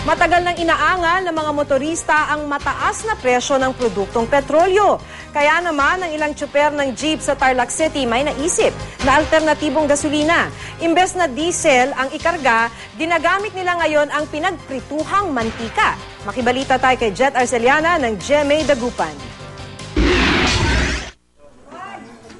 Matagal nang inaangal ng mga motorista ang mataas na presyo ng produktong petrolyo. Kaya naman ang ilang tsuper ng jeep sa Tarlac City may naisip na alternatibong gasolina. Imbes na diesel ang ikarga, ginagamit nila ngayon ang pinagprituhang mantika. Makibalita tayo kay Jet Arceliana ng GMA Dagupan.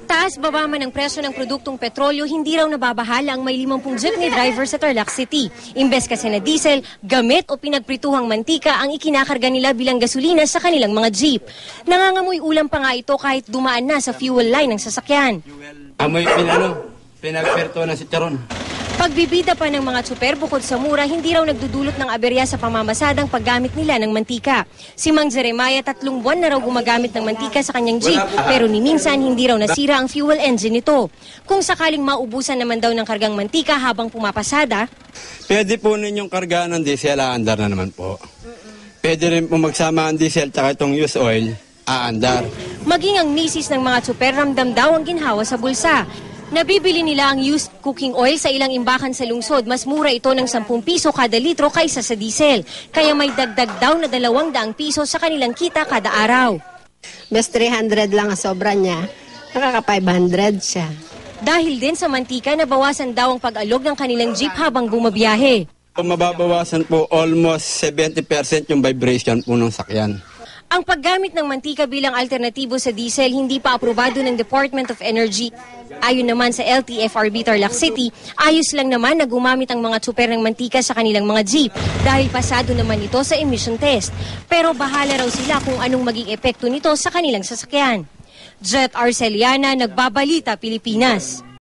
Taas-baba man ang presyo ng produktong petrolyo, hindi raw nababahala ang may 50 jeepney driver sa Tarlac City. Imbes kasi na diesel, gamit o pinagprituhang mantika ang ikinakarga nila bilang gasolina sa kanilang mga jeep. Nangangamoy ulam pa nga ito kahit dumaan na sa fuel line ng sasakyan. Amoy pinagperto na si Charon. Pagbibida pa ng mga tsuper bukod sa mura, hindi raw nagdudulot ng aberya sa pamamasadang paggamit nila ng mantika. Si Mang Jeremiah 3 buwan na raw gumagamit ng mantika sa kanyang jeep, pero ni minsan hindi raw nasira ang fuel engine nito. Kung sakaling maubusan naman daw ng kargang mantika habang pumapasada, Pwede po ninyong kargaan ng diesel, aandar na naman po. Pwede rin po magsama ang diesel at itong used oil, aandar. maging ang misis ng mga tsuper ramdam daw ang ginhawa sa bulsa. Nabibili nila ang used cooking oil sa ilang imbakan sa lungsod. Mas mura ito ng 10 piso kada litro kaysa sa diesel. Kaya may dagdag daw na 200 piso sa kanilang kita kada araw. Mas 300 lang ang sobra niya. Nakaka 500 siya. Dahil din sa mantika, nabawasan daw ang pag-alog ng kanilang jeep habang bumabiyahe. Mababawasan po almost 70% yung vibration po ng sakyan. Ang paggamit ng mantika bilang alternatibo sa diesel hindi pa aprobado ng Department of Energy. Ayon naman sa LTFRB Tarlac City, ayos lang naman na gumamit ang mga tsuper ng mantika sa kanilang mga jeep dahil pasado naman ito sa emission test. Pero bahala raw sila kung anong maging epekto nito sa kanilang sasakyan. Jet Arceliana, Nagbabalita, Pilipinas.